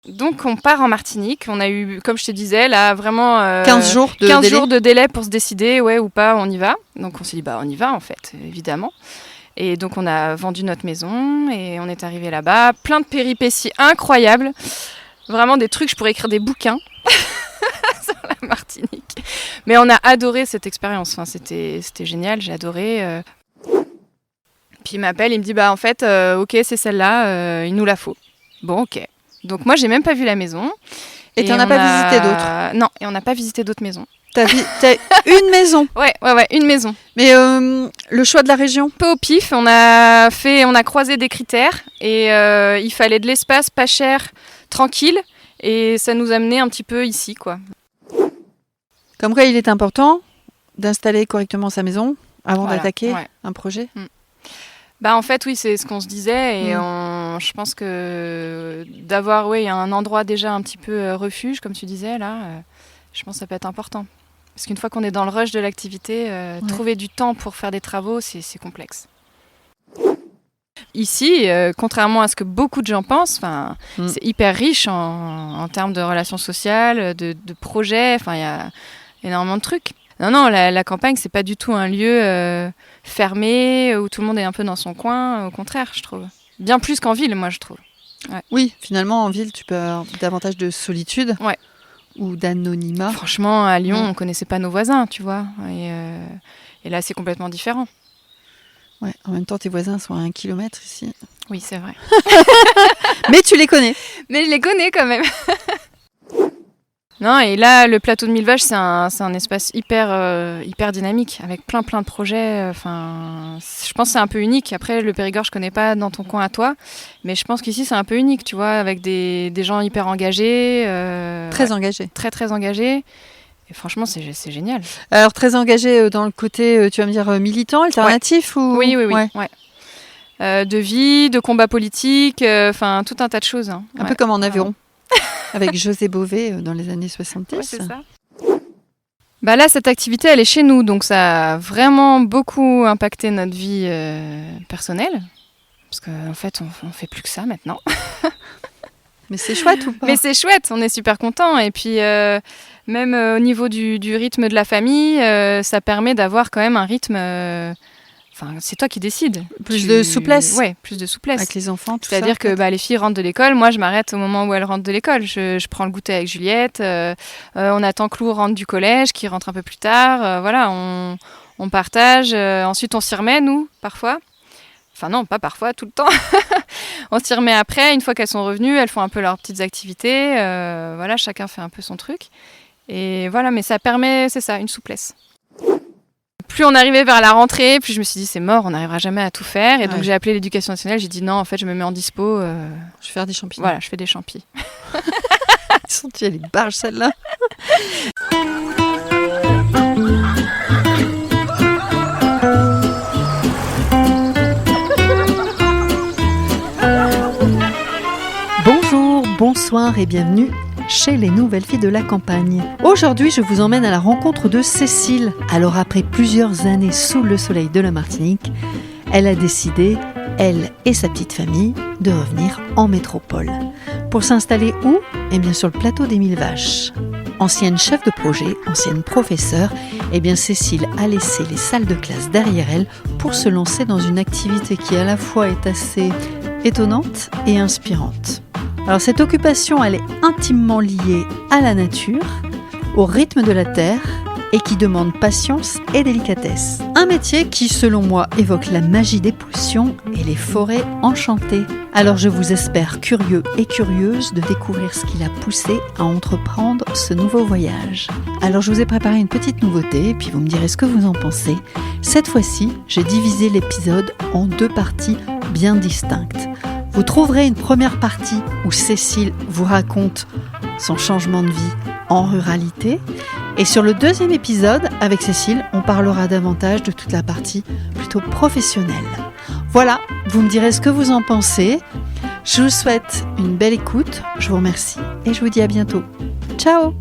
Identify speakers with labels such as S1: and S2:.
S1: Donc on part en Martinique. On a eu, comme je te disais, là vraiment
S2: 15 jours
S1: de délai pour se décider, ouais ou pas, on y va. Donc on s'est dit, on y va en fait, évidemment. Et donc on a vendu notre maison et on est arrivé là-bas. Plein de péripéties incroyables. Vraiment des trucs, je pourrais écrire des bouquins sur la Martinique. Mais on a adoré cette expérience. Enfin, c'était génial, j'ai adoré. Puis il m'appelle, il me dit, en fait, ok, c'est celle-là, il nous la faut. Bon, ok. Donc moi, j'ai même pas vu la maison.
S2: Et tu n'en as pas visité d'autres ?
S1: Non, et on n'a pas visité d'autres maisons.
S2: T'as une maison ?
S1: Ouais, une maison.
S2: Mais le choix de la région ?
S1: Peu au pif, on a croisé des critères et il fallait de l'espace pas cher, tranquille, et ça nous a mené un petit peu ici, quoi.
S2: Comme quoi, il est important d'installer correctement sa maison avant d'attaquer un projet.
S1: En fait, oui, c'est ce qu'on se disait et je pense que d'avoir un endroit déjà un petit peu refuge, comme tu disais, là, je pense que ça peut être important. Parce qu'une fois qu'on est dans le rush de l'activité, trouver du temps pour faire des travaux, c'est complexe. Ici, contrairement à ce que beaucoup de gens pensent, c'est hyper riche en termes de relations sociales, de projets, il y a énormément de trucs. Non, la campagne, c'est pas du tout un lieu fermé où tout le monde est un peu dans son coin. Au contraire, je trouve. Bien plus qu'en ville, moi, je trouve. Ouais.
S2: Oui, finalement, en ville, tu peux avoir davantage de solitude ou d'anonymat.
S1: Franchement, à Lyon, on connaissait pas nos voisins, tu vois. Et là, c'est complètement différent.
S2: Ouais, en même temps, tes voisins sont à 1 kilomètre ici.
S1: Oui, c'est vrai.
S2: Mais tu les connais.
S1: Mais je les connais quand même. Non, et là, le plateau de Mille Vaches, c'est un espace hyper dynamique, avec plein de projets. Je pense que c'est un peu unique. Après, le Périgord, je connais pas dans ton coin à toi, mais je pense qu'ici, c'est un peu unique, tu vois, avec des gens hyper engagés.
S2: Très engagés.
S1: Très engagés. Et franchement, c'est génial.
S2: Alors, très engagés dans le côté, tu vas me dire, militant, alternatif ou...
S1: Oui. De vie, de combat politique, tout un tas de choses. Hein.
S2: Un peu comme en Aveyron. Avec José Bové dans les années 70.
S1: Ouais, c'est ça. Là, cette activité, elle est chez nous, donc ça a vraiment beaucoup impacté notre vie personnelle. Parce qu'en fait, on fait plus que ça maintenant.
S2: Mais c'est chouette ou pas ?
S1: Mais c'est chouette, on est super contents. Et puis, même au niveau du rythme de la famille, ça permet d'avoir quand même un rythme... c'est toi qui décides.
S2: Plus de souplesse.
S1: Ouais, plus de souplesse.
S2: Avec les enfants, tout
S1: C'est-à-dire que les filles rentrent de l'école. Moi, je m'arrête au moment où elles rentrent de l'école. Je prends le goûter avec Juliette. On attend que Lou rentre du collège, qui rentre un peu plus tard. On partage. Ensuite, on s'y remet, nous, parfois. Enfin non, pas parfois, tout le temps. On s'y remet après. Une fois qu'elles sont revenues, elles font un peu leurs petites activités. Chacun fait un peu son truc. Et voilà, mais ça permet, c'est ça, une souplesse. Plus on arrivait vers la rentrée, plus je me suis dit c'est mort, on n'arrivera jamais à tout faire. Et donc j'ai appelé l'éducation nationale, j'ai dit non, en fait je me mets en dispo.
S2: Je vais faire des champignons.
S1: Voilà, je fais des champis.
S2: Ils sont tués les barges celles-là. Bonjour, bonsoir et bienvenue chez les Nouvelles Filles de la Campagne. Aujourd'hui, je vous emmène à la rencontre de Cécile. Alors, après plusieurs années sous le soleil de la Martinique, elle a décidé, elle et sa petite famille, de revenir en métropole. Pour s'installer où ? Eh bien, sur le plateau des Mille Vaches. Ancienne chef de projet, ancienne professeure, eh bien, Cécile a laissé les salles de classe derrière elle pour se lancer dans une activité qui, à la fois, est assez étonnante et inspirante. Alors cette occupation, elle est intimement liée à la nature, au rythme de la terre et qui demande patience et délicatesse. Un métier qui, selon moi, évoque la magie des potions et les forêts enchantées. Alors je vous espère curieux et curieuse de découvrir ce qui l'a poussé à entreprendre ce nouveau voyage. Alors je vous ai préparé une petite nouveauté et puis vous me direz ce que vous en pensez. Cette fois-ci, j'ai divisé l'épisode en 2 parties bien distinctes. Vous trouverez une première partie où Cécile vous raconte son changement de vie en ruralité. Et sur le 2e épisode, avec Cécile, on parlera davantage de toute la partie plutôt professionnelle. Voilà, vous me direz ce que vous en pensez. Je vous souhaite une belle écoute, je vous remercie et je vous dis à bientôt. Ciao!